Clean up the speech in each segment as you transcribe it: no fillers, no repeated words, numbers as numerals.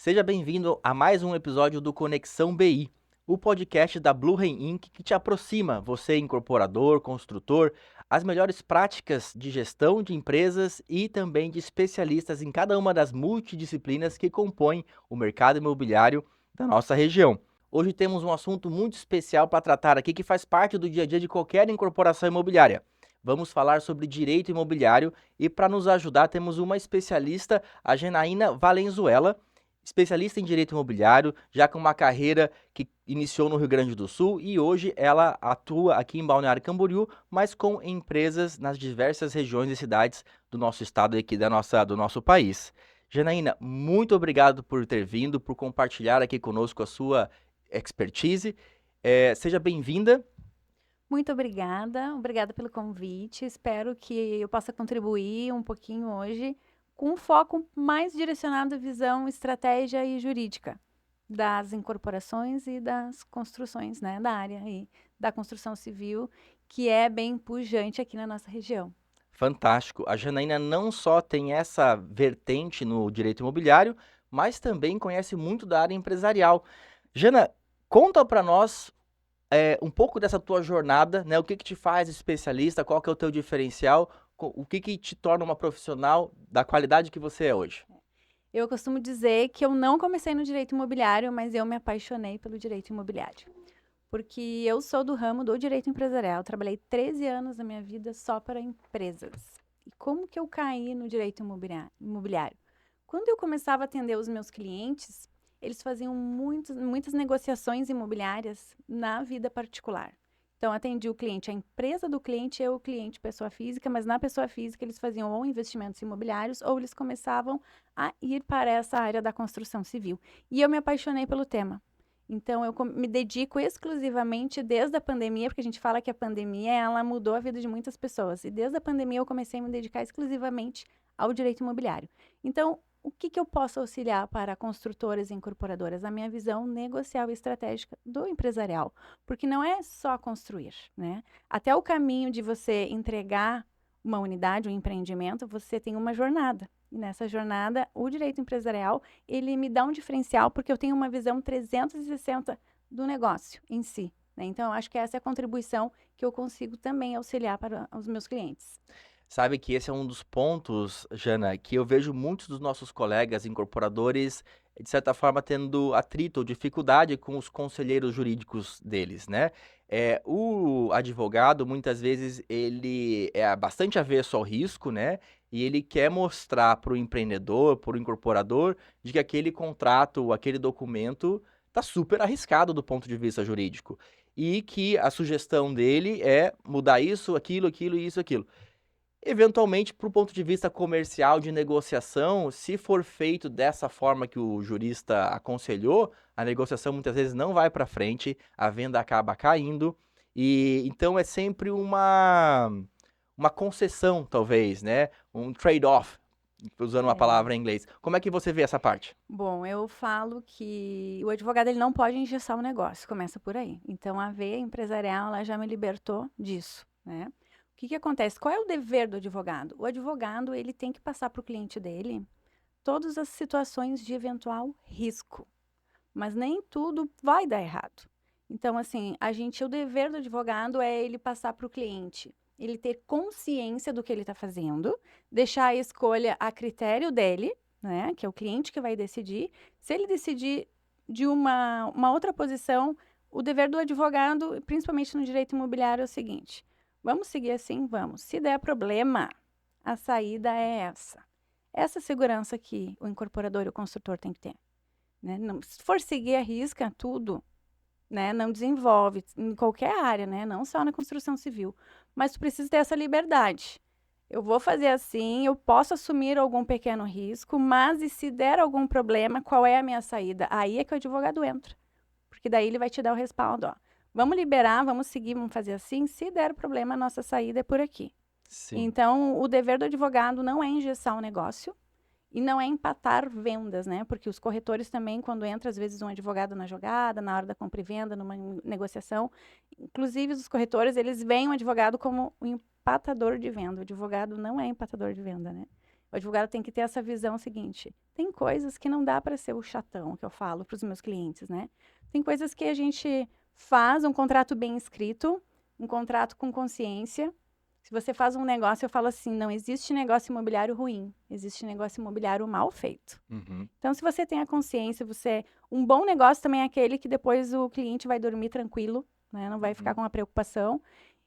Seja bem-vindo a mais um episódio do Conexão BI, o podcast da Bluehain Inc. que te aproxima, você incorporador, construtor, as melhores práticas de gestão de empresas e também de especialistas em cada uma das multidisciplinas que compõem o mercado imobiliário da nossa região. Hoje temos um assunto muito especial para tratar aqui que faz parte do dia a dia de qualquer incorporação imobiliária. Vamos falar sobre direito imobiliário e para nos ajudar temos uma especialista, a Janaína Valenzuela, especialista em direito imobiliário, já com uma carreira que iniciou no Rio Grande do Sul e hoje ela atua aqui em Balneário Camboriú, mas com empresas nas diversas regiões e cidades do nosso estado e aqui do nosso país. Janaína, muito obrigado por ter vindo, por compartilhar aqui conosco a sua expertise. Seja bem-vinda. Muito obrigada pelo convite. Espero que eu possa contribuir um pouquinho hoje com um foco mais direcionado à visão, estratégia e jurídica das incorporações e das construções, né, da área aí, da construção civil, que é bem pujante aqui na nossa região. Fantástico. A Janaína não só tem essa vertente no direito imobiliário, mas também conhece muito da área empresarial. Jana, conta para nós um pouco dessa tua jornada, né? O que que te faz especialista, qual que é o teu diferencial, o que que te torna uma profissional da qualidade que você é hoje? Eu costumo dizer que eu não comecei no direito imobiliário, mas eu me apaixonei pelo direito imobiliário. Porque eu sou do ramo do direito empresarial, trabalhei 13 anos da minha vida só para empresas. E como que eu caí no direito imobiliário? Quando eu começava a atender os meus clientes, eles faziam muitas negociações imobiliárias na vida particular. Então, atendi o cliente, a empresa do cliente, eu, o cliente, pessoa física, mas na pessoa física eles faziam ou investimentos imobiliários ou eles começavam a ir para essa área da construção civil. E eu me apaixonei pelo tema. Então, eu me dedico exclusivamente desde a pandemia, porque a gente fala que a pandemia, ela mudou a vida de muitas pessoas. E desde a pandemia eu comecei a me dedicar exclusivamente ao direito imobiliário. Então, o que que eu posso auxiliar para construtoras e incorporadoras? A minha visão negocial e estratégica do empresarial. Porque não é só construir, né? Até o caminho de você entregar uma unidade, um empreendimento, você tem uma jornada. E nessa jornada, o direito empresarial, ele me dá um diferencial porque eu tenho uma visão 360 do negócio em si, né? Então, eu acho que essa é a contribuição que eu consigo também auxiliar para os meus clientes. Sabe que esse é um dos pontos, Jana, que eu vejo muitos dos nossos colegas incorporadores, de certa forma, tendo atrito ou dificuldade com os conselheiros jurídicos deles, né? O advogado, muitas vezes, ele é bastante avesso ao risco, né? E ele quer mostrar para o empreendedor, para o incorporador, de que aquele contrato, aquele documento, está super arriscado do ponto de vista jurídico. E que a sugestão dele é mudar isso, aquilo, isso, aquilo. Eventualmente, para o ponto de vista comercial de negociação, se for feito dessa forma que o jurista aconselhou, a negociação muitas vezes não vai para frente, a venda acaba caindo, e então é sempre uma concessão, talvez, né? Um trade-off, usando uma É. palavra em inglês. Como é que você vê essa parte? Bom, eu falo que o advogado ele não pode engessar o negócio, começa por aí. Então, a veia empresarial ela já me libertou disso, né? O que que acontece? Qual é o dever do advogado? O advogado ele tem que passar para o cliente dele todas as situações de eventual risco, mas nem tudo vai dar errado. Então, assim, o dever do advogado é ele passar para o cliente, ele ter consciência do que ele está fazendo, deixar a escolha a critério dele, né, que é o cliente que vai decidir. Se ele decidir de uma outra posição, o dever do advogado, principalmente no direito imobiliário, é o seguinte: vamos seguir assim? Vamos. Se der problema, a saída é essa. Essa segurança que o incorporador e o construtor têm que ter. Né? Não, se for seguir a risca, tudo, né? Não desenvolve em qualquer área, né? Não só na construção civil. Mas tu precisa ter essa liberdade. Eu vou fazer assim, eu posso assumir algum pequeno risco, mas e se der algum problema, qual é a minha saída? Aí é que o advogado entra. Porque daí ele vai te dar o respaldo, ó. Vamos liberar, vamos seguir, vamos fazer assim. Se der problema, a nossa saída é por aqui. Sim. Então, o dever do advogado não é engessar o negócio, e não é empatar vendas, né? Porque os corretores também, quando entra, às vezes, um advogado na jogada, na hora da compra e venda, numa negociação, inclusive os corretores, eles veem o advogado como um empatador de venda. O advogado não é empatador de venda, né? O advogado tem que ter essa visão seguinte: tem coisas que não dá para ser o chatão que eu falo para os meus clientes, né? Tem coisas que a gente faz um contrato bem escrito, um contrato com consciência. Se você faz um negócio, eu falo assim, não existe negócio imobiliário ruim, existe negócio imobiliário mal feito. Uhum. Então, se você tem a consciência, um bom negócio também é aquele que depois o cliente vai dormir tranquilo, né? Não vai ficar com uma preocupação.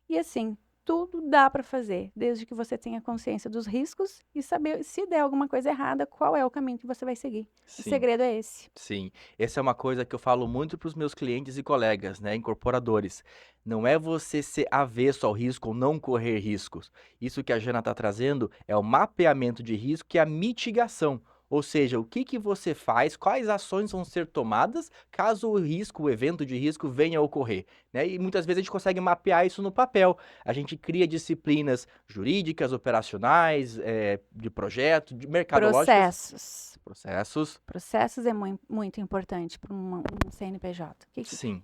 E assim, tudo dá para fazer, desde que você tenha consciência dos riscos e saber se der alguma coisa errada, qual é o caminho que você vai seguir. O Sim. segredo é esse. Sim, essa é uma coisa que eu falo muito para os meus clientes e colegas, né, incorporadores. Não é você ser avesso ao risco ou não correr riscos. Isso que a Jana está trazendo é o mapeamento de risco e a mitigação. Ou seja, o que que você faz, quais ações vão ser tomadas caso o risco, o evento de risco venha a ocorrer, né? E muitas vezes a gente consegue mapear isso no papel. A gente cria disciplinas jurídicas, operacionais, de projeto, de mercadológicas, Processos. processos. Processos é muito importante para um CNPJ. Sim.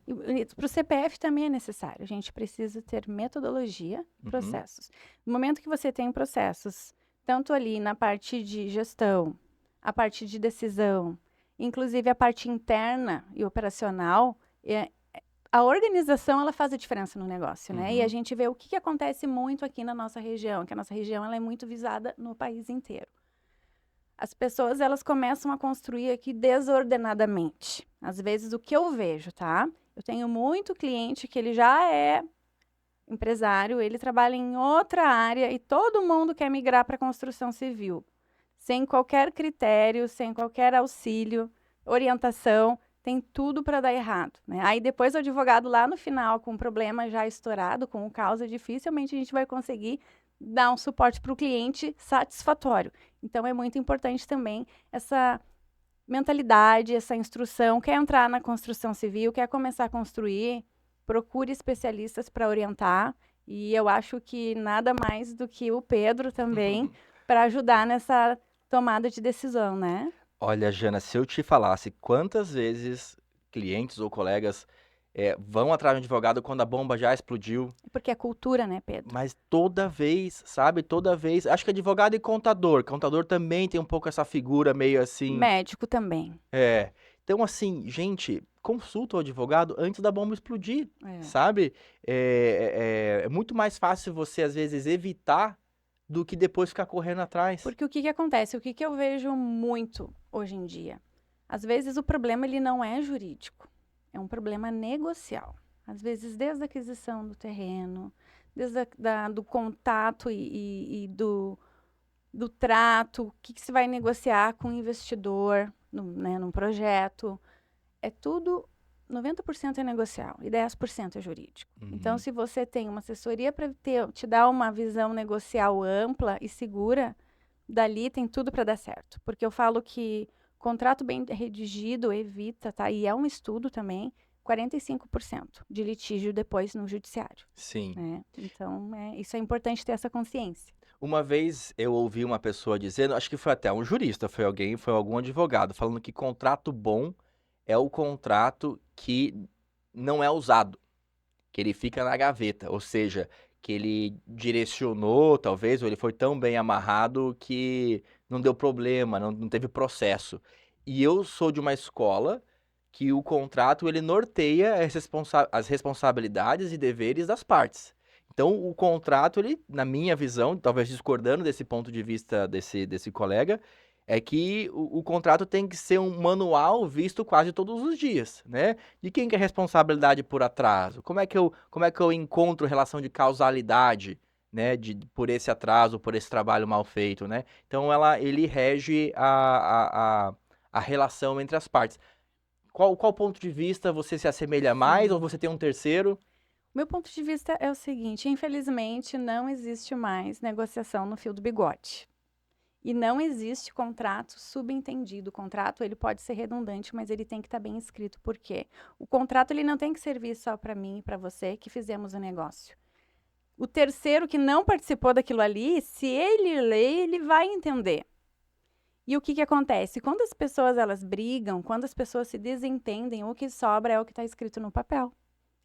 Para o CPF também é necessário. A gente precisa ter metodologia, processos. No momento que você tem processos, tanto ali na parte de gestão, a parte de decisão, inclusive a parte interna e operacional, a organização ela faz a diferença no negócio, né? E a gente vê o que acontece muito aqui na nossa região, que a nossa região ela é muito visada no país inteiro. As pessoas, elas começam a construir aqui desordenadamente. Às vezes, o que eu vejo, tá? Eu tenho muito cliente que ele já é empresário, ele trabalha em outra área e todo mundo quer migrar para a construção civil. Sem qualquer critério, sem qualquer auxílio, orientação, tem tudo para dar errado, né? Aí depois o advogado lá no final, com o problema já estourado, com o causa, dificilmente a gente vai conseguir dar um suporte para o cliente satisfatório. Então, é muito importante também essa mentalidade, essa instrução. Quer entrar na construção civil, quer começar a construir, procure especialistas para orientar. E eu acho que nada mais do que o Pedro também para ajudar nessa tomada de decisão, né? Olha, Jana, se eu te falasse quantas vezes clientes ou colegas vão atrás de um advogado quando a bomba já explodiu, Porque é cultura, né, Pedro? mas toda vez, sabe? Toda vez. Acho que advogado e contador. Contador também tem um pouco essa figura meio assim. Médico também. É. Então, assim, gente, consulta o advogado antes da bomba explodir, sabe? É muito mais fácil você, às vezes, evitar do que depois ficar correndo atrás. Porque o que acontece? O que eu vejo muito hoje em dia? Às vezes o problema ele não é jurídico, é um problema negocial. Às vezes desde a aquisição do terreno, desde do contato e do trato, o que se vai negociar com o investidor num projeto. É tudo, 90% é negocial e 10% é jurídico. Então, se você tem uma assessoria para te dar uma visão negocial ampla e segura, dali tem tudo para dar certo. Porque eu falo que contrato bem redigido evita, tá? E é um estudo também, 45% de litígio depois no judiciário. Sim. Né? Então, isso é importante ter essa consciência. Uma vez eu ouvi uma pessoa dizendo, acho que foi até um jurista, foi algum advogado, falando que contrato bom é o contrato que não é usado, que ele fica na gaveta, ou seja, que ele direcionou, talvez, ou ele foi tão bem amarrado que não deu problema, não teve processo. E eu sou de uma escola que o contrato ele norteia as responsabilidades e deveres das partes. Então, o contrato, ele, na minha visão, talvez discordando desse ponto de vista desse colega, é que o contrato tem que ser um manual visto quase todos os dias, né? De quem que é a responsabilidade por atraso? Como é que eu encontro relação de causalidade, né? Por esse atraso, por esse trabalho mal feito, né? Então, ele rege a relação entre as partes. Qual ponto de vista você se assemelha mais ou você tem um terceiro? Meu ponto de vista é o seguinte, infelizmente não existe mais negociação no fio do bigode. E não existe contrato subentendido. O contrato ele pode ser redundante, mas ele tem que estar bem escrito. Por quê? O contrato ele não tem que servir só para mim e para você que fizemos o negócio. O terceiro que não participou daquilo ali, se ele ler, ele vai entender. E o que acontece? Quando as pessoas elas brigam, quando as pessoas se desentendem, o que sobra é o que está escrito no papel.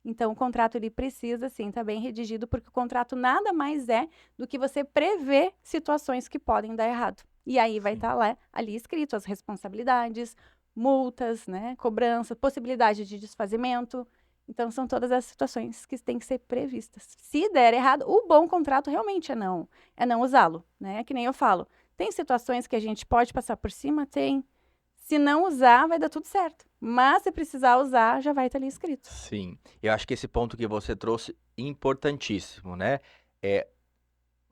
Então, o contrato ele precisa, sim, estar bem redigido, porque o contrato nada mais é do que você prever situações que podem dar errado. E aí vai Sim. estar lá, ali escrito as responsabilidades, multas, né, cobrança, possibilidade de desfazimento. Então, são todas as situações que têm que ser previstas. Se der errado, o bom contrato realmente é não usá-lo, né? Que nem eu falo. Tem situações que a gente pode passar por cima? Tem. Se não usar, vai dar tudo certo. Mas se precisar usar, já vai estar ali escrito. Sim. Eu acho que esse ponto que você trouxe, importantíssimo, né? É,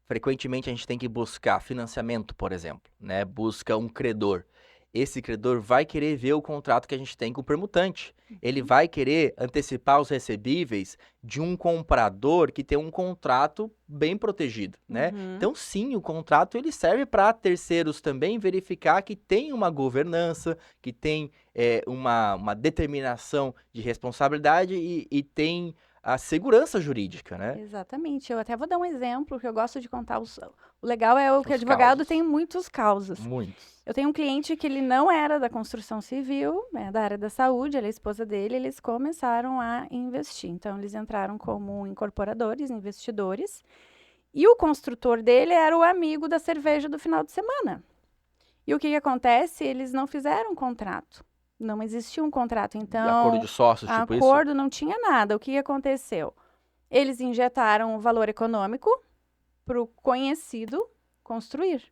frequentemente a gente tem que buscar financiamento, por exemplo, né? Busca um credor. Esse credor vai querer ver o contrato que a gente tem com o permutante. Ele vai querer antecipar os recebíveis de um comprador que tem um contrato bem protegido, né? Uhum. Então, sim, o contrato ele serve para terceiros também verificar que tem uma governança, que tem uma determinação de responsabilidade e tem a segurança jurídica, né? Exatamente. Eu até vou dar um exemplo que eu gosto de contar. O legal é o que Os advogado causos. tem muitos causos. Muitos. Eu tenho um cliente que ele não era da construção civil, né, da área da saúde, ele é a esposa dele, eles começaram a investir. Então, eles entraram como incorporadores, investidores, e o construtor dele era o amigo da cerveja do final de semana. E o que que acontece? Eles não fizeram um contrato. Não existia um contrato. De acordo de Então, sócios, tipo isso? acordo não tinha nada. O que que aconteceu? Eles injetaram o valor econômico para o conhecido construir.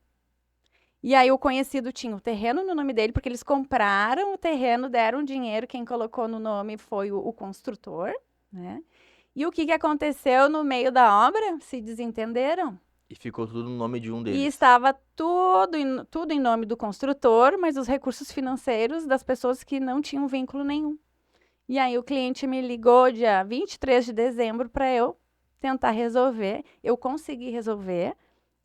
E aí o conhecido tinha o terreno no nome dele, porque eles compraram o terreno, deram dinheiro, quem colocou no nome foi o construtor, né? E o que que aconteceu no meio da obra? Se desentenderam. E ficou tudo no nome de um E deles. estava tudo em nome do construtor, mas os recursos financeiros das pessoas que não tinham vínculo nenhum. E aí o cliente me ligou dia 23 de dezembro para eu tentar resolver. Eu consegui resolver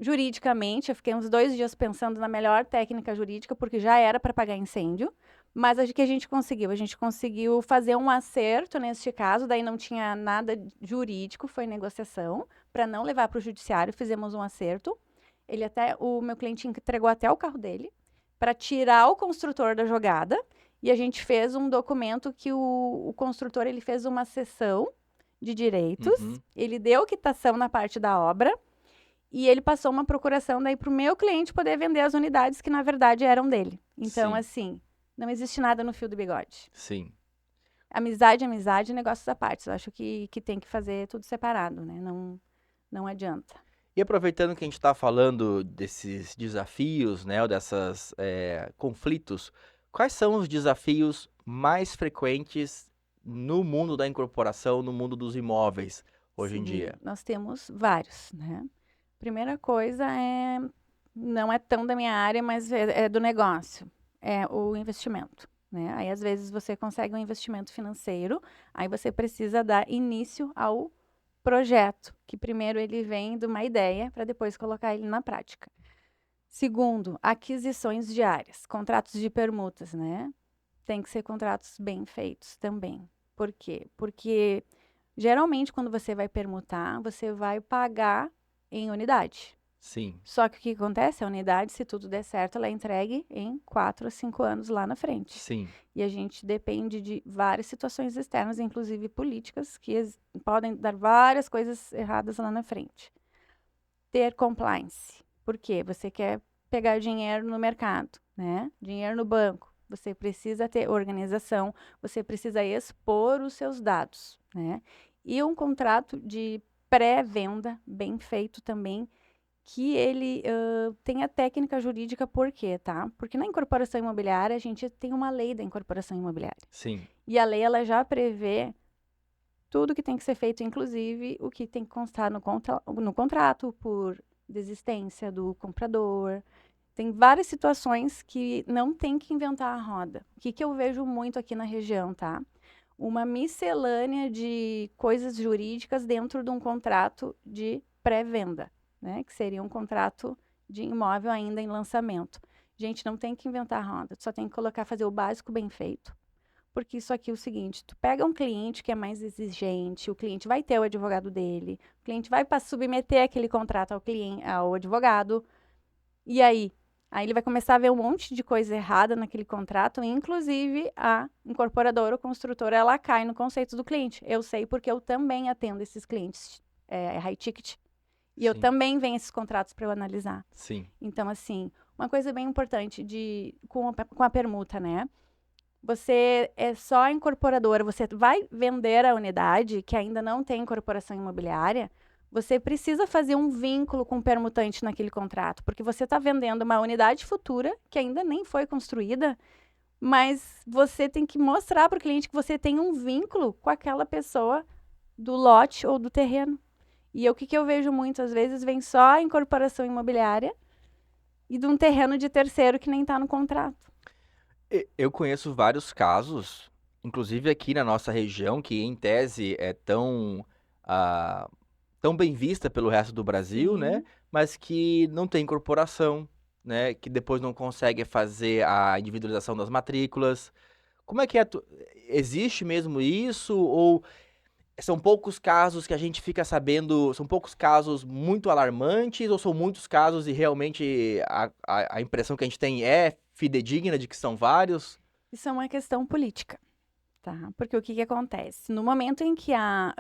juridicamente. Eu fiquei uns 2 dias pensando na melhor técnica jurídica, porque já era para pagar incêndio. Mas o que a gente conseguiu? A gente conseguiu fazer um acerto neste caso, daí não tinha nada jurídico, foi negociação, para não levar para o judiciário, fizemos um acerto. O meu cliente entregou até o carro dele para tirar o construtor da jogada. E a gente fez um documento que o construtor ele fez uma cessão de direitos, Uhum. ele deu quitação na parte da obra e ele passou uma procuração daí para o meu cliente poder vender as unidades que na verdade eram dele. Então, Sim. assim, não existe nada no fio do bigode. Sim. Amizade, amizade, negócios à parte. Eu acho que tem que fazer tudo separado, né? Não adianta. E aproveitando que a gente está falando desses desafios, né, ou dessas conflitos, quais são os desafios mais frequentes no mundo da incorporação, no mundo dos imóveis, hoje em Sim, dia? nós temos vários, né? Primeira coisa não é tão da minha área, mas é do negócio, é o investimento, né? Aí às vezes você consegue um investimento financeiro, aí você precisa dar início ao projeto, que primeiro ele vem de uma ideia para depois colocar ele na prática. Segundo, aquisições diárias, contratos de permutas, né? Tem que ser contratos bem feitos também. Por quê? Porque geralmente quando você vai permutar, você vai pagar em unidade. Sim. Só que o que acontece? A unidade, se tudo der certo, ela é entregue em 4 a 5 anos lá na frente. Sim. E a gente depende de várias situações externas, inclusive políticas, que podem dar várias coisas erradas lá na frente. Ter compliance. Por quê? Você quer pegar dinheiro no mercado, né? Dinheiro no banco. Você precisa ter organização, você precisa expor os seus dados, né? E um contrato de pré-venda bem feito também, que ele tenha técnica jurídica, por quê, tá? Porque na incorporação imobiliária, a gente tem uma lei da incorporação imobiliária. Sim. E a lei, ela já prevê tudo que tem que ser feito, inclusive o que tem que constar no contrato por desistência do comprador. Tem várias situações que não tem que inventar a roda. O que eu vejo muito aqui na região, tá? Uma miscelânea de coisas jurídicas dentro de um contrato de pré-venda, né? Que seria um contrato de imóvel ainda em lançamento. Gente, não tem que inventar a roda, só tem que fazer o básico bem feito. Porque isso aqui é o seguinte, tu pega um cliente que é mais exigente, o cliente vai ter o advogado dele, o cliente vai submeter aquele contrato ao advogado, e aí ele vai começar a ver um monte de coisa errada naquele contrato, inclusive a incorporadora ou construtora, ela cai no conceito do cliente. Eu sei porque eu também atendo esses clientes high ticket, e eu Sim. também venho esses contratos para eu analisar. Sim. Então, assim, uma coisa bem importante com a permuta, né? Você é só incorporadora, você vai vender a unidade que ainda não tem incorporação imobiliária, você precisa fazer um vínculo com o permutante naquele contrato, porque você está vendendo uma unidade futura que ainda nem foi construída, mas você tem que mostrar para o cliente que você tem um vínculo com aquela pessoa do lote ou do terreno. E o que eu vejo muitas vezes, vem só a incorporação imobiliária e de um terreno de terceiro que nem está no contrato. Eu conheço vários casos, inclusive aqui na nossa região, que em tese é ah, tão bem vista pelo resto do Brasil, né? Sim. Mas que não tem incorporação, né? Que depois não consegue fazer a individualização das matrículas. Como é que é? Existe mesmo isso? Ou são poucos casos que a gente fica sabendo, são poucos casos muito alarmantes, ou são muitos casos e realmente a impressão que a gente tem é fidedigna de que são vários? Isso é uma questão política, tá? Porque o que que acontece? No momento em que há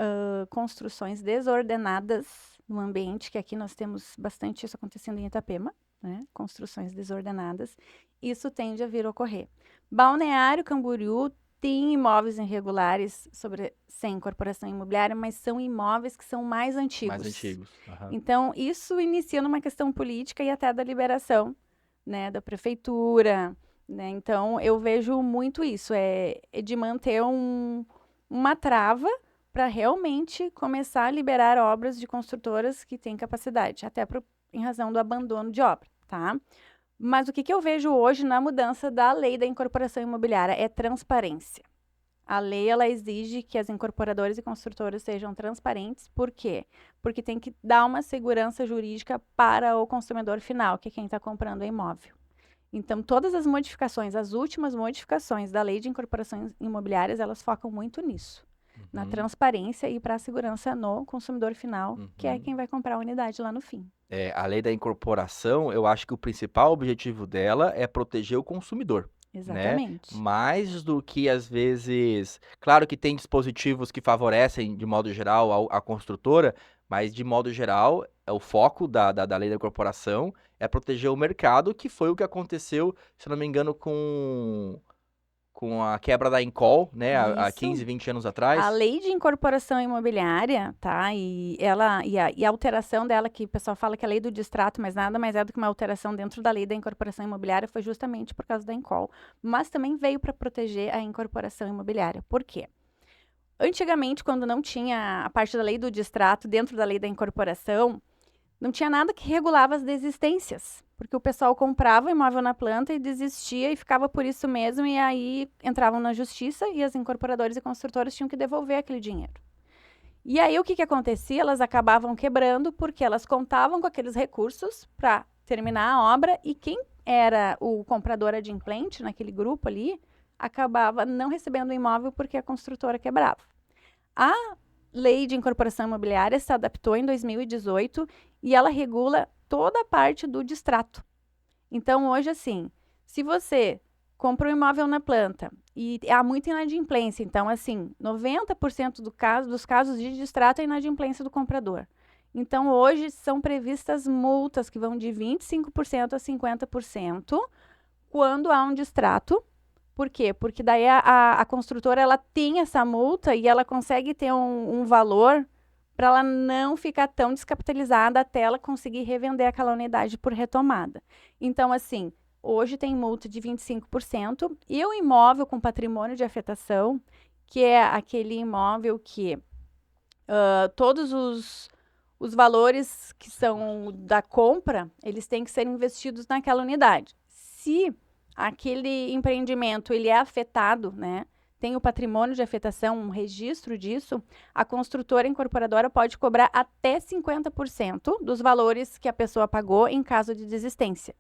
construções desordenadas no ambiente, que aqui nós temos bastante isso acontecendo em Itapema, né? Construções desordenadas, isso tende a vir a ocorrer. Balneário Camboriú tem imóveis irregulares sem incorporação imobiliária, mas são imóveis que são mais antigos. Mais antigos. Aham. Então, isso inicia numa questão política e até da liberação, né, da prefeitura, né? Então, eu vejo muito isso, é de manter uma trava para realmente começar a liberar obras de construtoras que têm capacidade, até em razão do abandono de obra, tá? Mas o que eu vejo hoje na mudança da lei da incorporação imobiliária é transparência. A lei, ela exige que as incorporadoras e construtoras sejam transparentes. Por quê? Porque tem que dar uma segurança jurídica para o consumidor final, que é quem está comprando o imóvel. Então, todas as modificações, as últimas modificações da lei de incorporações imobiliárias, elas focam muito nisso. Na transparência e para a segurança no consumidor final, que é quem vai comprar a unidade lá no fim. A lei da incorporação, eu acho que o principal objetivo dela é proteger o consumidor, né? Exatamente. Mais do que, às vezes... Claro que tem dispositivos que favorecem, de modo geral, a construtora, mas, de modo geral, o foco da lei da incorporação é proteger o mercado, que foi o que aconteceu, se não me engano, com a quebra da Encol, né, há Isso. 15, 20 anos atrás. A lei de incorporação imobiliária, tá? E a alteração dela, que o pessoal fala que é a lei do distrato, mas nada mais é do que uma alteração dentro da lei da incorporação imobiliária, foi justamente por causa da Encol. Mas também veio para proteger a incorporação imobiliária. Por quê? Antigamente, quando não tinha a parte da lei do distrato dentro da lei da incorporação, não tinha nada que regulava as desistências, porque o pessoal comprava o imóvel na planta e desistia e ficava por isso mesmo, e aí entravam na justiça e as incorporadoras e construtoras tinham que devolver aquele dinheiro. E aí o que acontecia? Elas acabavam quebrando porque elas contavam com aqueles recursos para terminar a obra e quem era o comprador adimplente naquele grupo ali acabava não recebendo o imóvel porque a construtora quebrava. A lei de incorporação imobiliária se adaptou em 2018 e ela regula toda a parte do distrato. Então, hoje, assim, se você compra um imóvel na planta e há muita inadimplência, então, assim, 90% dos casos de distrato é inadimplência do comprador. Então, hoje, são previstas multas que vão de 25% a 50% quando há um distrato. Por quê? Porque daí a construtora, ela tem essa multa e ela consegue ter um valor para ela não ficar tão descapitalizada até ela conseguir revender aquela unidade por retomada. Então, assim, hoje tem multa de 25% e o imóvel com patrimônio de afetação, que é aquele imóvel que todos os valores que são da compra, eles têm que ser investidos naquela unidade. Se aquele empreendimento ele é afetado, né? Tem o patrimônio de afetação, um registro disso, a construtora incorporadora pode cobrar até 50% dos valores que a pessoa pagou em caso de desistência.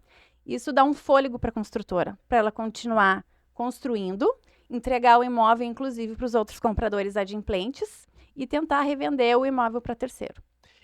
Isso dá um fôlego para a construtora, para ela continuar construindo, entregar o imóvel, inclusive, para os outros compradores adimplentes e tentar revender o imóvel para terceiro.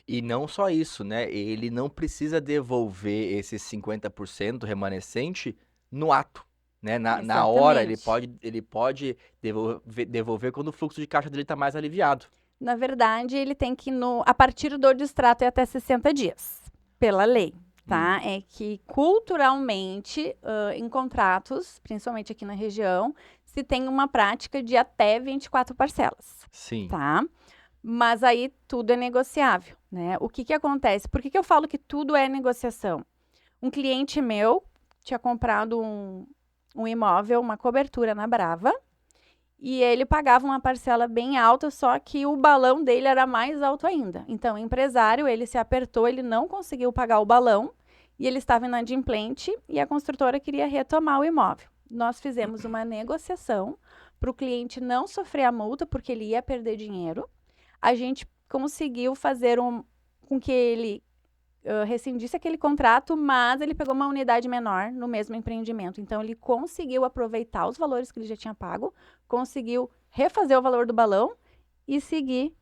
E não só isso, né? Ele não precisa devolver esses 50% remanescente no ato, né? Na hora, ele pode devolver quando o fluxo de caixa dele está mais aliviado. Na verdade, ele tem que, a partir do distrato, é até 60 dias, pela lei. tá? É que culturalmente, em contratos, principalmente aqui na região, se tem uma prática de até 24 parcelas, Sim. tá? Mas aí tudo é negociável, né? O que que acontece? Por que que eu falo que tudo é negociação? Um cliente meu tinha comprado um imóvel, uma cobertura na Brava, e ele pagava uma parcela bem alta, só que o balão dele era mais alto ainda. Então, o empresário, ele se apertou, ele não conseguiu pagar o balão, e ele estava inadimplente, e a construtora queria retomar o imóvel. Nós fizemos uma negociação para o cliente não sofrer a multa, porque ele ia perder dinheiro. A gente conseguiu fazer com que ele rescindisse aquele contrato, mas ele pegou uma unidade menor no mesmo empreendimento. Então, ele conseguiu aproveitar os valores que ele já tinha pago, conseguiu refazer o valor do balão e seguir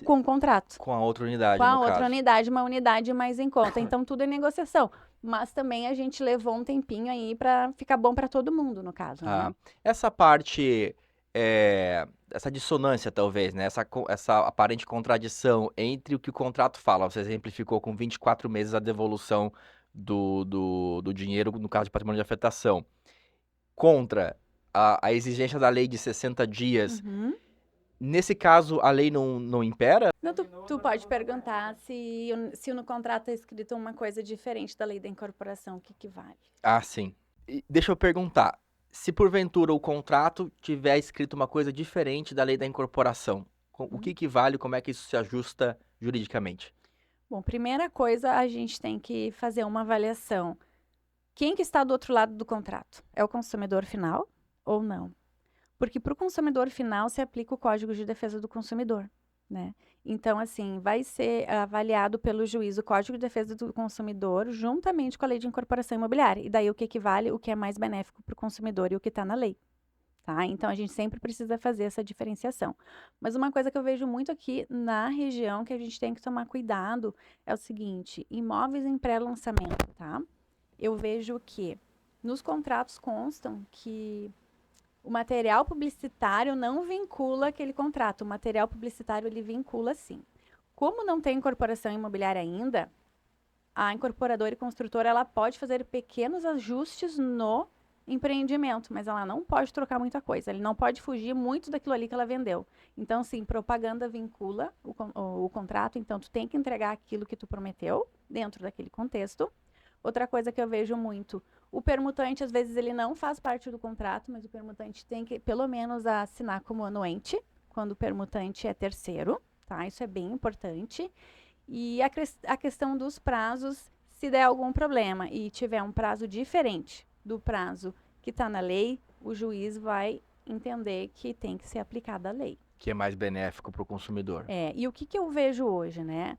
com o contrato. Com a outra unidade, Com a no outra caso. unidade, uma unidade mais em conta. Então, tudo é negociação. Mas também a gente levou um tempinho aí para ficar bom para todo mundo, no caso, né? Essa parte, essa dissonância talvez, né? Essa aparente contradição entre o que o contrato fala. Você exemplificou com 24 meses a devolução do dinheiro, no caso de patrimônio de afetação, contra a exigência da lei de 60 dias. Uhum. Nesse caso, a lei não impera? Não, tu pode perguntar se no contrato é escrito uma coisa diferente da lei da incorporação, o que que vale? Ah, sim. E deixa eu perguntar, se porventura o contrato tiver escrito uma coisa diferente da lei da incorporação, o que vale, como é que isso se ajusta juridicamente? Bom, primeira coisa, a gente tem que fazer uma avaliação. Quem que está do outro lado do contrato? É o consumidor final ou não? Porque para o consumidor final se aplica o Código de Defesa do Consumidor, né? Então, assim, vai ser avaliado pelo juiz o Código de Defesa do Consumidor juntamente com a Lei de Incorporação Imobiliária. E daí o que vale, o que é mais benéfico para o consumidor e o que está na lei. Tá? Então, a gente sempre precisa fazer essa diferenciação. Mas uma coisa que eu vejo muito aqui na região que a gente tem que tomar cuidado é o seguinte: imóveis em pré-lançamento, tá? Eu vejo que nos contratos constam que o material publicitário não vincula aquele contrato. O material publicitário, ele vincula sim. Como não tem incorporação imobiliária ainda, a incorporadora e construtora, ela pode fazer pequenos ajustes no empreendimento, mas ela não pode trocar muita coisa. Ele não pode fugir muito daquilo ali que ela vendeu. Então, sim, propaganda vincula o contrato. Então, tu tem que entregar aquilo que tu prometeu dentro daquele contexto. Outra coisa que eu vejo muito, o permutante, às vezes, ele não faz parte do contrato, mas o permutante tem que, pelo menos, assinar como anuente, quando o permutante é terceiro, tá? Isso é bem importante. E a questão dos prazos, se der algum problema e tiver um prazo diferente do prazo que está na lei, o juiz vai entender que tem que ser aplicada a lei. Que é mais benéfico para o consumidor. E o que eu vejo hoje, né?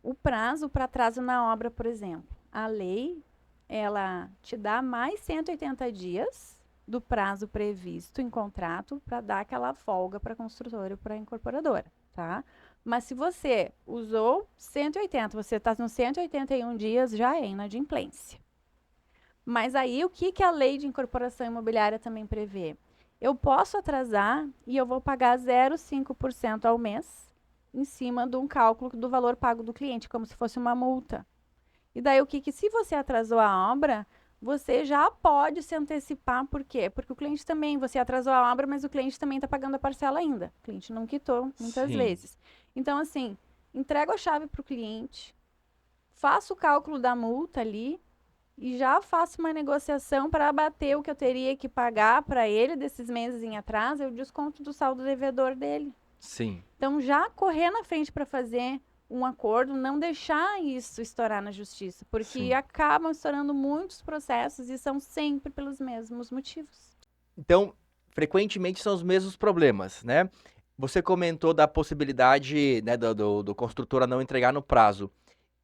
O prazo para atraso na obra, por exemplo. A lei, ela te dá mais 180 dias do prazo previsto em contrato para dar aquela folga para a construtora e para a incorporadora, tá? Mas se você usou 180, você está nos 181 dias, já é inadimplência. Mas aí, o que a lei de incorporação imobiliária também prevê? Eu posso atrasar e eu vou pagar 0,5% ao mês em cima de um cálculo do valor pago do cliente, como se fosse uma multa. E daí, se você atrasou a obra, você já pode se antecipar. Por quê? Porque o cliente também, você atrasou a obra, mas o cliente também está pagando a parcela ainda. O cliente não quitou, muitas vezes. Então, assim, entrego a chave para o cliente, faço o cálculo da multa ali e já faço uma negociação para abater o que eu teria que pagar para ele desses meses em atraso, eu desconto do saldo devedor dele. Sim. Então, já correr na frente para fazer um acordo, não deixar isso estourar na justiça, porque acabam estourando muitos processos e são sempre pelos mesmos motivos. Então, frequentemente são os mesmos problemas, né? Você comentou da possibilidade, né, do construtora não entregar no prazo.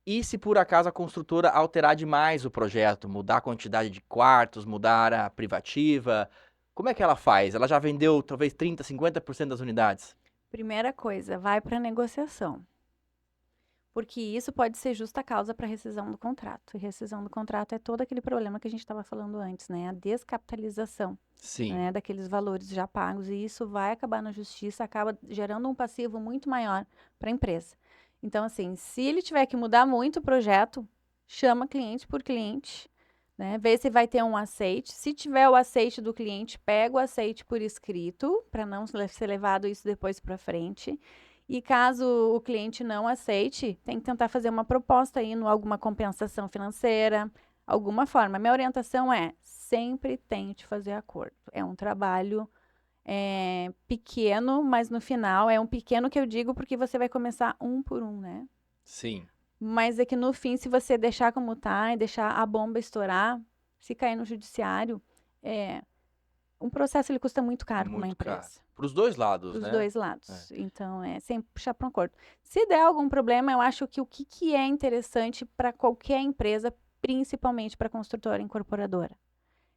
E se por acaso a construtora alterar demais o projeto, mudar a quantidade de quartos, mudar a privativa, como é que ela faz? Ela já vendeu talvez 30%, 50% das unidades? Primeira coisa, vai para negociação. Porque isso pode ser justa causa para rescisão do contrato. E rescisão do contrato é todo aquele problema que a gente estava falando antes, né? A descapitalização. Sim. Né? Daqueles valores já pagos. E isso vai acabar na justiça, acaba gerando um passivo muito maior para a empresa. Então, assim, se ele tiver que mudar muito o projeto, chama cliente por cliente, né? Vê se vai ter um aceite. Se tiver o aceite do cliente, pega o aceite por escrito, para não ser levado isso depois para frente. E caso o cliente não aceite, tem que tentar fazer uma proposta aí, alguma compensação financeira, alguma forma. Minha orientação é sempre tente fazer acordo. É um trabalho pequeno, mas no final é um pequeno que eu digo porque você vai começar um por um, né? Sim. Mas é que no fim, se você deixar como tá e deixar a bomba estourar, se cair no judiciário, um processo ele custa muito caro para uma Muito caro. empresa. Para os dois lados, Dos né? dois lados. Então, é sempre puxar para um acordo. Se der algum problema, eu acho que o que é interessante para qualquer empresa, principalmente para construtora incorporadora,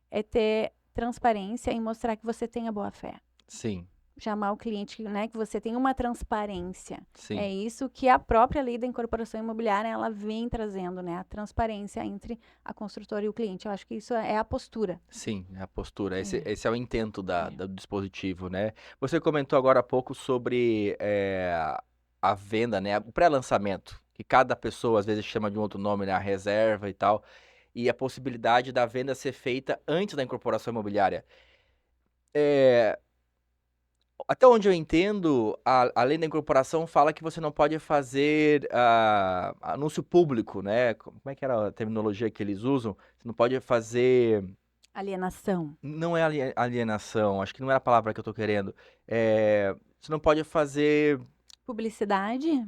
é ter transparência e mostrar que você tem a boa fé. Sim. Chamar o cliente, né, que você tem uma transparência. Sim. É isso que a própria lei da incorporação imobiliária, ela vem trazendo, né, a transparência entre a construtora e o cliente. Eu acho que isso é a postura. Sim, é a postura. Esse é o intento do dispositivo, né? Você comentou agora há pouco sobre a venda, né? O pré-lançamento, que cada pessoa às vezes chama de um outro nome, né? A reserva e tal. E a possibilidade da venda ser feita antes da incorporação imobiliária. Até onde eu entendo, a lei da incorporação fala que você não pode fazer anúncio público, né? Como é que era a terminologia que eles usam? Você não pode fazer. Alienação. Não é alienação, acho que não é a palavra que eu tô querendo. Você não pode fazer. Publicidade?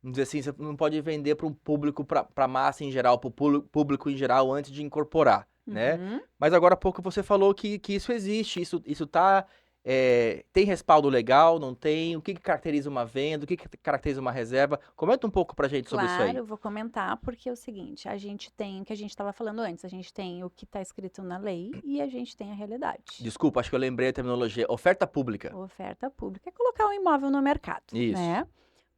Vamos dizer assim, você não pode vender para um público, para massa em geral, para o público em geral, antes de incorporar, né? Uhum. Mas agora há pouco você falou que isso existe, isso tá. Tem respaldo legal, não tem? O que caracteriza uma venda? O que caracteriza uma reserva? Comenta um pouco pra gente sobre isso aí. Claro, eu vou comentar, porque é o seguinte, a gente tem o que a gente estava falando antes, a gente tem o que está escrito na lei e a gente tem a realidade. Desculpa, acho que eu lembrei a terminologia. Oferta pública. Oferta pública é colocar um imóvel no mercado, Isso. né?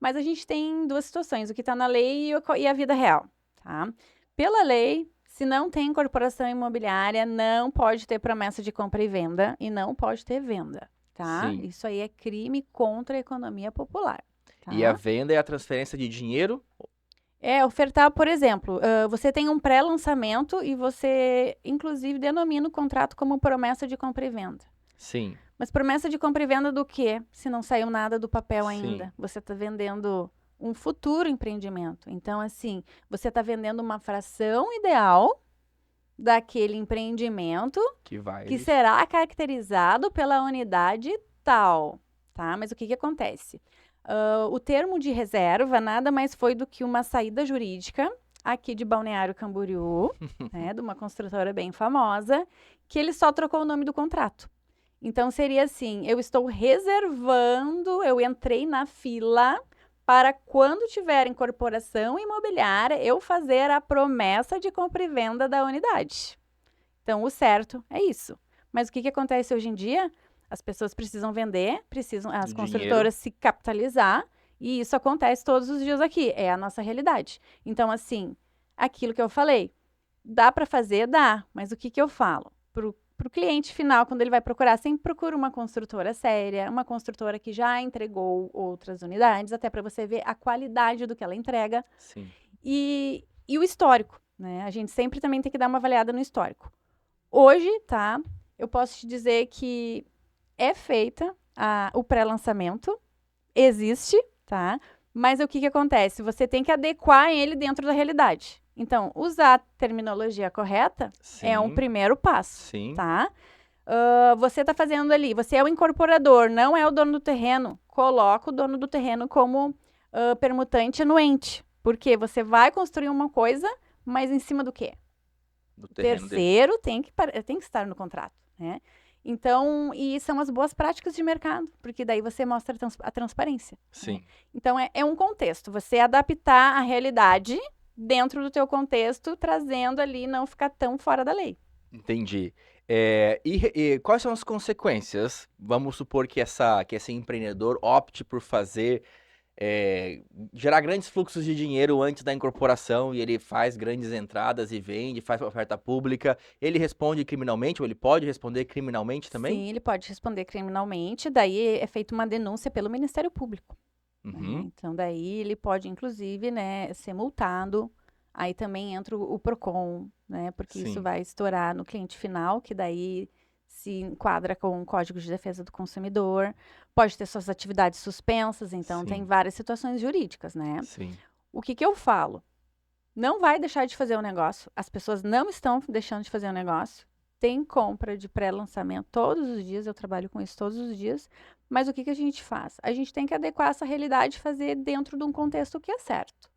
Mas a gente tem duas situações, o que está na lei e a vida real, tá? Pela lei, se não tem incorporação imobiliária, não pode ter promessa de compra e venda e não pode ter venda, tá? Sim. Isso aí é crime contra a economia popular. Tá? E a venda é a transferência de dinheiro? Ofertar, por exemplo, você tem um pré-lançamento e você, inclusive, denomina o contrato como promessa de compra e venda. Sim. Mas promessa de compra e venda do quê? Se não saiu nada do papel ainda. Sim. Você está vendendo um futuro empreendimento. Então, assim, você está vendendo uma fração ideal daquele empreendimento que será caracterizado pela unidade tal, tá? Mas o que acontece? O termo de reserva nada mais foi do que uma saída jurídica aqui de Balneário Camboriú, né, de uma construtora bem famosa, que ele só trocou o nome do contrato. Então, seria assim, eu estou reservando, eu entrei na fila para quando tiver incorporação imobiliária, eu fazer a promessa de compra e venda da unidade. Então, o certo é isso. Mas o que acontece hoje em dia? As pessoas precisam vender, as construtoras se capitalizar, e isso acontece todos os dias aqui, é a nossa realidade. Então, assim, aquilo que eu falei, dá para fazer? Dá, mas o que eu falo? Para o cliente final, quando ele vai procurar, sempre procura uma construtora séria, uma construtora que já entregou outras unidades, até para você ver a qualidade do que ela entrega. Sim. E o histórico, né? A gente sempre também tem que dar uma avaliada no histórico. Hoje, tá? Eu posso te dizer que é feita o pré-lançamento, existe, tá? Mas o que acontece? Você tem que adequar ele dentro da realidade. Então, usar a terminologia correta é um primeiro passo, tá? Você está fazendo ali, você é o incorporador, não é o dono do terreno. Coloca o dono do terreno como permutante anuente. Porque você vai construir uma coisa, mas em cima do quê? Do terreno terceiro tem que estar no contrato, né? Então, e são as boas práticas de mercado, porque daí você mostra a transparência. Sim. Né? Então, é um contexto, você adaptar a realidade dentro do teu contexto, trazendo ali, não ficar tão fora da lei. Entendi. E quais são as consequências? Vamos supor que esse empreendedor opte por gerar grandes fluxos de dinheiro antes da incorporação e ele faz grandes entradas e vende, faz oferta pública. Ele responde criminalmente ou ele pode responder criminalmente também? Sim, ele pode responder criminalmente, daí é feita uma denúncia pelo Ministério Público. né? Uhum. Então, daí ele pode, inclusive, né, ser multado. Aí também entra o Procon, né? Porque isso Sim, vai estourar no cliente final, que daí se enquadra com o Código de Defesa do Consumidor. Pode ter suas atividades suspensas, então tem sim, várias situações jurídicas, né? sim, O que que eu falo? Não vai deixar de fazer o negócio. As pessoas não estão deixando de fazer o negócio. Tem compra de pré-lançamento todos os dias, eu trabalho com isso todos os dias. Mas o que que a gente faz? A gente tem que adequar essa realidade e fazer dentro de um contexto que é certo,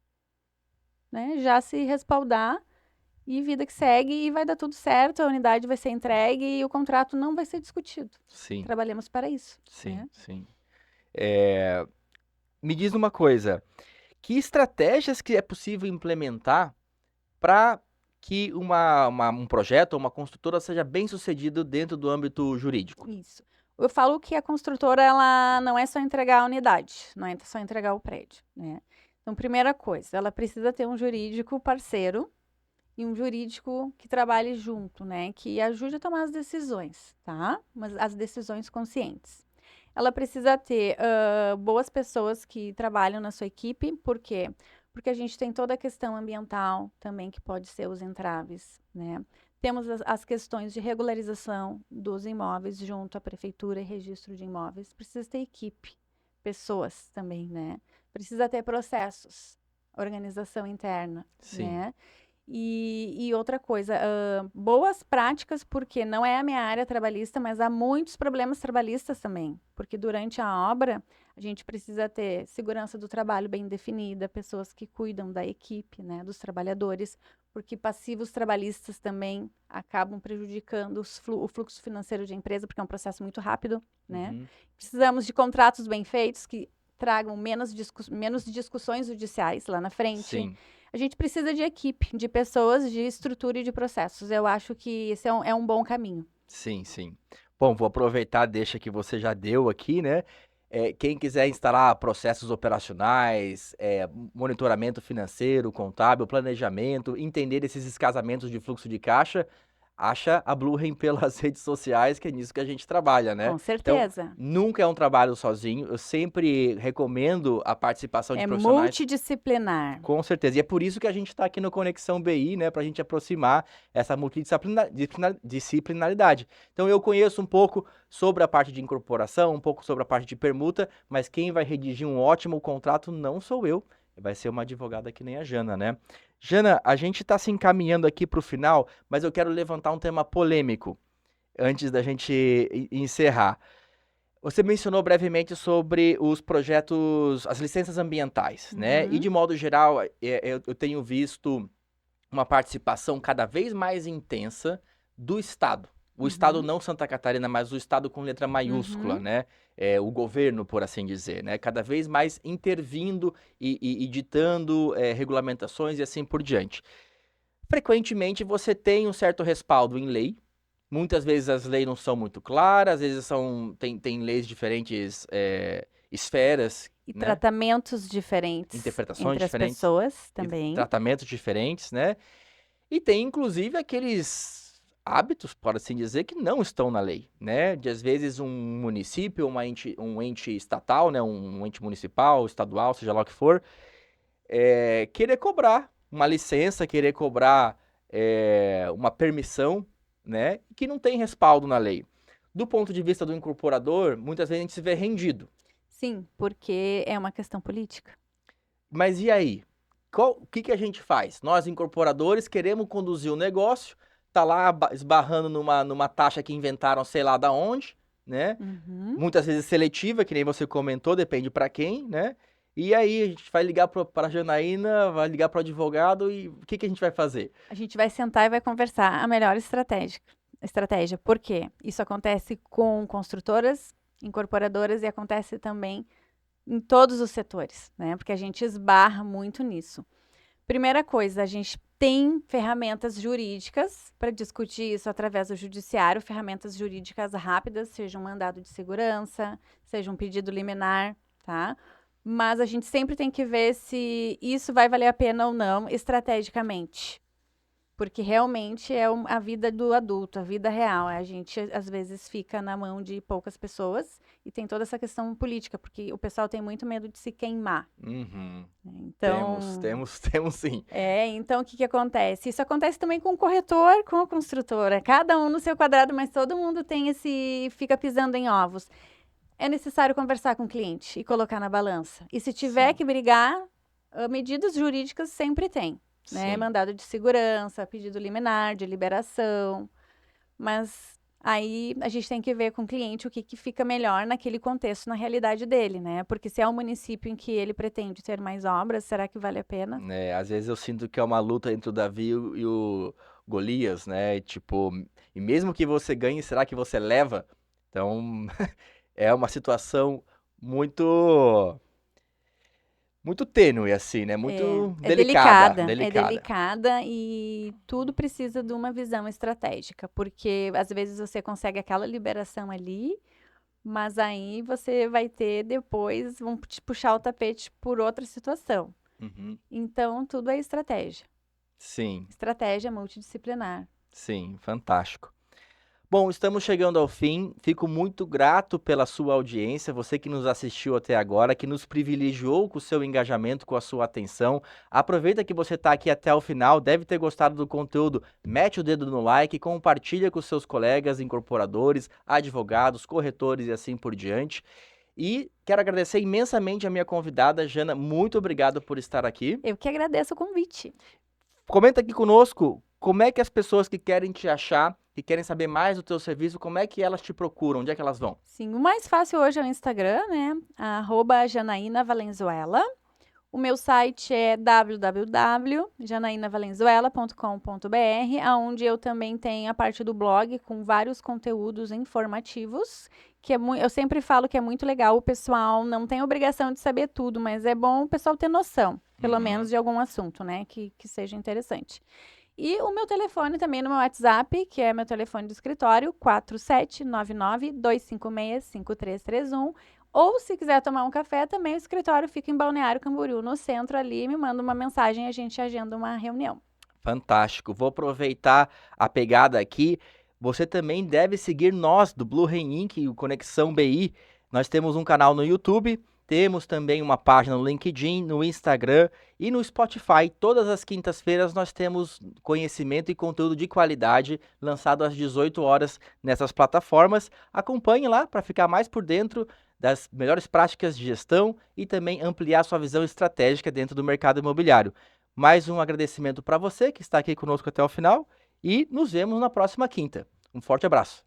né? Já se respaldar e vida que segue e vai dar tudo certo, a unidade vai ser entregue e o contrato não vai ser discutido. sim, Trabalhamos para isso, sim, né? sim. Eh, Me diz uma coisa, que estratégias que é possível implementar para que um projeto ou uma construtora seja bem-sucedido dentro do âmbito jurídico? Isso. Eu falo que a construtora, ela não é só entregar a unidade, não é só entregar o prédio, né? Então, primeira coisa, ela precisa ter um jurídico parceiro e um jurídico que trabalhe junto, né? Que ajude a tomar as decisões, tá? Mas as decisões conscientes. Ela precisa ter boas pessoas que trabalham na sua equipe, por quê? Porque a gente tem toda a questão ambiental também, que pode ser os entraves, né? Temos as questões de regularização dos imóveis junto à prefeitura e registro de imóveis. Precisa ter equipe, pessoas também, né? Precisa ter processos, organização interna, Sim, né? E outra coisa, boas práticas, porque não é a minha área trabalhista, mas há muitos problemas trabalhistas também. Porque durante a obra, a gente precisa ter segurança do trabalho bem definida, pessoas que cuidam da equipe, né, dos trabalhadores, porque passivos trabalhistas também acabam prejudicando o fluxo financeiro de empresa, porque é um processo muito rápido, né? uhum, Precisamos de contratos bem feitos, que tragam menos discussões judiciais lá na frente. sim, A gente precisa de equipe, de pessoas, de estrutura e de processos. Eu acho que esse é um bom caminho. sim, sim. Bom, vou aproveitar a deixa que você já deu aqui, né? Quem quiser instalar processos operacionais, monitoramento financeiro, contábil, planejamento, entender esses escasamentos de fluxo de caixa, acha a Bluehem pelas redes sociais, que é nisso que a gente trabalha, né. Com Então, certeza. nunca é um trabalho sozinho, eu sempre recomendo a participação de É profissionais. multidisciplinar. Com certeza. E é por isso que a gente está aqui no Conexão BI, né, para a gente aproximar essa disciplinaridade. Então eu conheço um pouco sobre a parte de incorporação, um pouco sobre a parte de permuta, mas quem vai redigir um ótimo contrato não sou eu, vai ser uma advogada que nem a Jana, né. Jana, a gente está se encaminhando aqui para o final, mas eu quero levantar um tema polêmico antes da gente encerrar. Você mencionou brevemente sobre os projetos, as licenças ambientais, né? E Uhum, de modo geral, eu tenho visto uma participação cada vez mais intensa do Estado. O Estado uhum, não Santa Catarina, mas o Estado com letra maiúscula, uhum. né? O governo, por assim dizer, né? Cada vez mais intervindo e ditando regulamentações e assim por diante. Frequentemente você tem um certo respaldo em lei. Muitas vezes as leis não são muito claras, às vezes tem leis de diferentes esferas, E né? tratamentos diferentes Interpretações entre as diferentes pessoas e também. tratamentos diferentes, né? E tem inclusive aqueles hábitos, por assim dizer, que não estão na lei, né? De às vezes um município, um ente estatal, né? Um ente municipal, estadual, seja lá o que for, querer cobrar uma licença, querer cobrar uma permissão, né, que não tem respaldo na lei. Do ponto de vista do incorporador, muitas vezes a gente se vê rendido. Sim, porque é uma questão política. Mas e aí? O que a gente faz? Nós, incorporadores, queremos conduzir o negócio, tá lá esbarrando numa taxa que inventaram sei lá da onde, né? Uhum. Muitas vezes seletiva, que nem você comentou, depende para quem, né? E aí a gente vai ligar para a Janaína, vai ligar para o advogado e o que a gente vai fazer? A gente vai sentar e vai conversar a melhor estratégia. Por quê? Isso acontece com construtoras, incorporadoras e acontece também em todos os setores, né? Porque a gente esbarra muito nisso. Primeira coisa, a gente tem ferramentas jurídicas para discutir isso através do judiciário, ferramentas jurídicas rápidas, seja um mandado de segurança, seja um pedido liminar, tá? Mas a gente sempre tem que ver se isso vai valer a pena ou não estrategicamente, Porque realmente é a vida do adulto, a vida real. A gente, às vezes, fica na mão de poucas pessoas e tem toda essa questão política, porque o pessoal tem muito medo de se queimar. Uhum. Então, Temos sim. então o que que acontece? Isso acontece também com o corretor, com a construtora. Cada um no seu quadrado, mas todo mundo fica pisando em ovos. É necessário conversar com o cliente e colocar na balança. E se tiver Sim. que brigar, medidas jurídicas sempre tem, né? Sim. Mandado de segurança, pedido liminar, de liberação. Mas aí a gente tem que ver com o cliente o que fica melhor naquele contexto, na realidade dele, né? Porque se é um município em que ele pretende ter mais obras, será que vale a pena? Às vezes eu sinto que é uma luta entre o Davi e o Golias, né? Tipo, e mesmo que você ganhe, será que você leva? Então, é uma situação muito muito tênue, assim, né? Muito É delicada, delicada, é delicada. delicada e tudo precisa de uma visão estratégica, porque às vezes você consegue aquela liberação ali, mas aí você vai ter depois, vão te puxar o tapete por outra situação. Uhum. Então, tudo é estratégia. Sim, Estratégia multidisciplinar. sim, fantástico. Bom, estamos chegando ao fim. Fico muito grato pela sua audiência, você que nos assistiu até agora, que nos privilegiou com o seu engajamento, com a sua atenção. Aproveita que você está aqui até o final, deve ter gostado do conteúdo, mete o dedo no like, compartilha com seus colegas incorporadores, advogados, corretores e assim por diante. E quero agradecer imensamente a minha convidada, Jana, muito obrigado por estar aqui. Eu que agradeço o convite. Comenta aqui conosco como é que as pessoas que querem te achar, que querem saber mais do teu serviço, como é que elas te procuram, onde é que elas vão? Sim, o mais fácil hoje é o Instagram, né? @Janaína Valenzuela. O meu site é www.janainavalenzuela.com.br, aonde eu também tenho a parte do blog com vários conteúdos informativos, que eu sempre falo que é muito legal. O pessoal não tem obrigação de saber tudo, mas é bom o pessoal ter noção, pelo menos de algum assunto, né, que seja interessante. E o meu telefone também no meu WhatsApp, que é meu telefone do escritório, 4799-256-5331. Ou se quiser tomar um café, também o escritório fica em Balneário Camboriú, no centro ali, me manda uma mensagem e a gente agenda uma reunião. Fantástico. Vou aproveitar a pegada aqui. Você também deve seguir nós do Blue Rain Inc., o Conexão BI. Nós temos um canal no YouTube, temos também uma página no LinkedIn, no Instagram e no Spotify. Todas as quintas-feiras nós temos conhecimento e conteúdo de qualidade lançado às 18 horas nessas plataformas. Acompanhe lá para ficar mais por dentro das melhores práticas de gestão e também ampliar sua visão estratégica dentro do mercado imobiliário. Mais um agradecimento para você que está aqui conosco até o final e nos vemos na próxima quinta. Um forte abraço.